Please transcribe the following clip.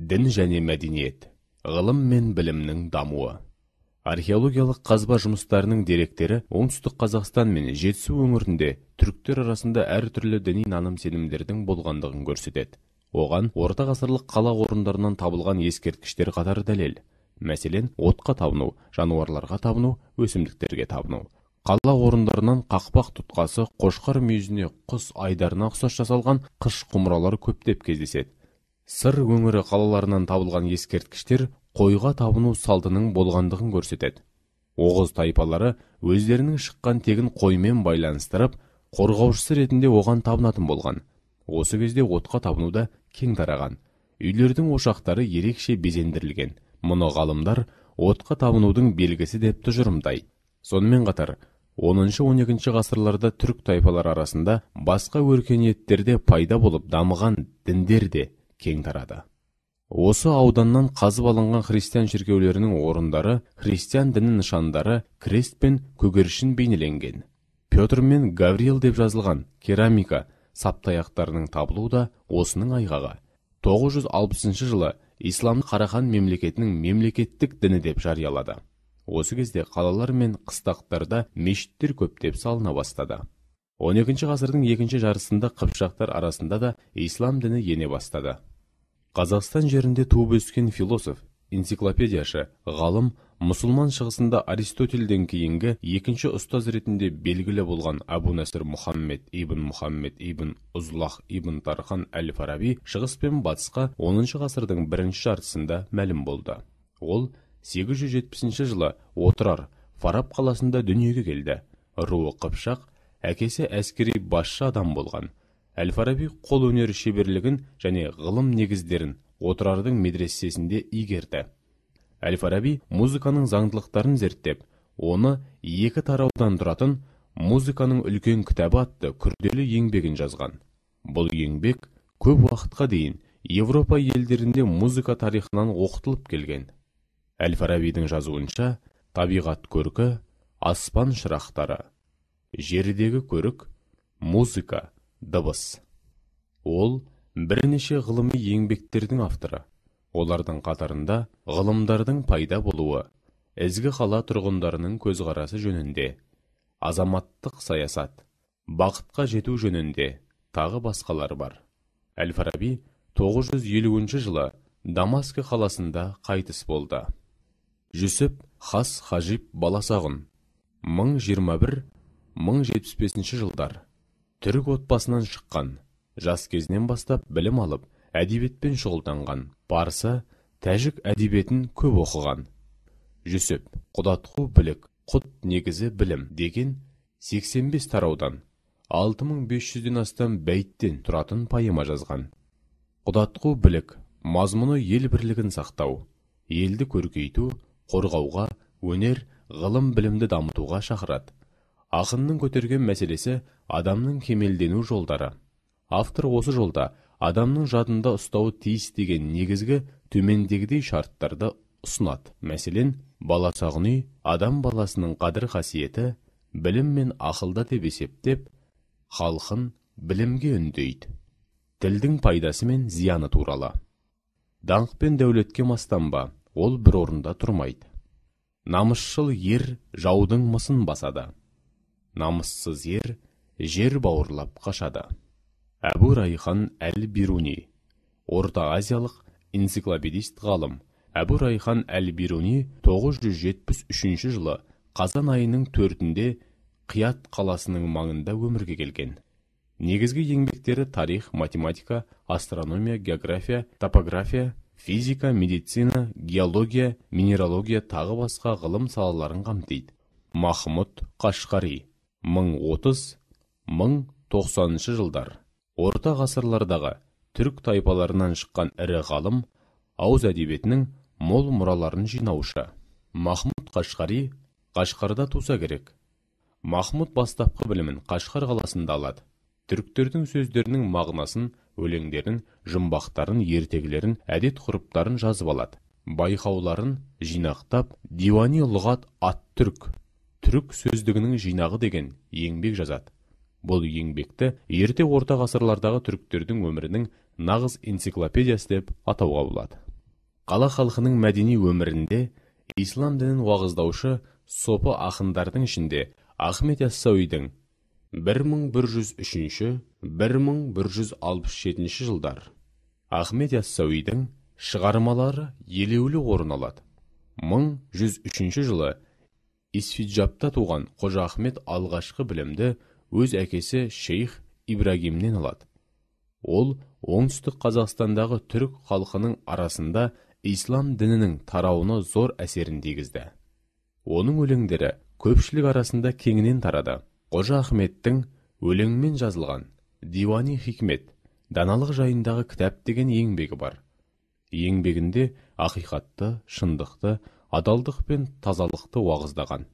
Дін және мәдениет, ғылым мен білімнің дамуы. Археологиялық қазба жұмыстарының деректері оңтүстік Қазақстан мен Жетісу өңірінде түріктер арасында әртүрлі діни наным-сенімдердің болғандығын көрсетеді. Оған орта ғасырлық қала орындарынан табылған ескерткіштер қатары дәлел. Мәселен, отқа табыну, жануарларға табыну, өсімдіктерге табыну. Қала орындарынан қақпақ тұтқасы, қошқар мүйізіне, құс айдарына ұқсас жасалған қыш құмыралар көптеп кездеседі. Сыр өңірі қалаларынан табылған ескерткіштер қойға табыну салтының болғандығын көрсетеді. Оғыз тайпалары өздерінің шыққан тегін қоймен байланыстырып, қорғаушысы ретінде оған табынатын болған. Осы кезде отқа табыну да кең тараған. Үйлердің ошақтары ерекше безендірілген. Мұны ғалымдар отқа табынудың белгісі деп тұжырымдайды. Сонымен қатар, 10-12 ғасырларда түрік тайпалар арасында басқа өркениеттерде пайда болып дамыған діндер де кең тарады. Осы ауданнан қазып алынған христиан шіркеулерінің орындары, христиан діні нышандары, крест пен көгершін бейнеленген. Петр мен Гавриил деп жазылған керамика саптаяқтарының табылуы да осының айғағы. 960 жылы ислам Қарахан мемлекетінің мемлекеттік діні деп жариялады. Осы кезде қалалар мен қыстақтарда мешіттер көптеп салына бастады. 12 ғасырдың екінші жарысында қыпшақтар арасында да ислам діні ене бастады. Қазақстан жерінде туып өскен философ, энциклопедияшы, ғалым, мұсылман шығысында Аристотельден кейінгі екінші ұстаз ретінде белгілі болған Абу Насыр Мұхаммед ибн Ұзлах ибн Тархан әл-Фараби шығыс пен батысқа 10 ғасырдың бірінші жартысында мәлім болды. Ол 870 жылы Отырар, Фараб қаласында дүниеге келді. Руы қыпшақ, әкесі әскери басшы адам болған. Әл-Фараби қол өнері шеберлігін және ғылым негіздерін Отырардың медресесінде игерді. Әл-Фараби музыканың заңдылықтарын зерттеп, оны екі тараудан тұратын музыканың үлкен кітабы атты күрделі еңбегін жазған. Бұл еңбек көп уақытқа дейін Европа елдерінде музыка тарихынан оқытылып келген. Әл-Фарабидің жазуынша, табиғат көркі, аспан шырақтары, жердегі көрік, музыка, дыбыс. Ол бірнеше ғылыми еңбектердің авторы. Олардың қатарында ғылымдардың пайда болуы, ізгі қала тұрғындарының көзқарасы жөнінде, азаматтық саясат, бақытқа жету жөнінде тағы басқалар бар. Әл-Фараби 950 жылы Дамаск қаласында қайтыс болды. Жүсіп Хас Хажиб баласағұн 1021-1075 жылдар түрік отбасынан шыққан, жас кезінен бастап білім алып, әдебиетпен шұғылданған, парсы, тәжік әдебиетін көп оқыған. Жүсіп, құдатқу білік, құт негізі білім деген 85 тараудан, 6500-ден астам бәйттен тұратын пайыма жазған. Құдатқу білік, мазмұны ел бірлігін сақтау, елді көркейту, қорғауға, өнер, ғылым білімді дамытуға шақырады. Ақынның көтерген мәселесі адамның кемелдену жолдары. Автор осы жолда адамның жадында ұстауы тиіс деген негізгі төмендегідей шарттарды ұсынады. Мәселен, баласағұн үй адам баласының қадір қасиеті, білім мен ақылда деп есептеп, халқын білімге үндейді. Тілдің пайдасы мен зияны туралы. Даңқ пен дәулетке мастанба, ол бір орында тұрмайды. Намысшыл ер жаудың мысын басады. Намыссыз ер жер бауырлап қашады. Әбу Райхан әл-Бируни, Орта Азиялық энциклопедист ғалым. Әбу Райхан әл-Бируни 973 жылы қазан айының 4-інде Қият қаласының маңында өмірге келген. Негізгі еңбектері тарих, математика, астрономия, география, топография, физика, медицина, геология, минералогия тағы басқа ғылым салаларын қамтиды. Махмұд Қашқари 1030-1090 жылдар. Орта ғасырлардағы түрік тайпаларынан шыққан ірі ғалым, ауыз әдебиетінің мол мұраларын жинаушы. Махмұд Қашқари Қашқарда туса керек. Махмұд бастапқы білімін Қашқар қаласында алады. Түріктердің сөздерінің мағынасын, өлеңдерін, жұмбақтарын, ертегілерін, әдет-ғұрыптарын жазып алады. Байқауларын жинақтап, Дивани лұғат ат-түрк, түрік сөздігінің жинағы деген еңбек жазады. Бұл еңбекті ерте орта ғасырлардағы түріктердің өмірінің нағыз энциклопедиясы деп атауға болады. Қала халқының мәдени өмірінде ислам дінін уағыздаушы сопы ақындардың ішінде Ахмет Яссауидің 1103-1167 жылдар Ахмет Яссауидің шығармалары елеулі орын алады. 1103 жылы Исфиджабта туған Қожа Ахмет алғашқы білімді өз әкесі шейх Ибрагимнен алады. Ол оңтүстік Қазақстандағы түрік халқының арасында ислам дінінің тарауына зор әсерін тигізді. Оның өлеңдері көпшілік арасында кеңінен тарады. Қожа Ахметтің өлеңмен жазылған Дивани Хикмет, даналық жайындағы кітап деген еңбегі бар. Еңбегінде ақиқатты, шындықты, адалдық пен тазалықты уағыздаған.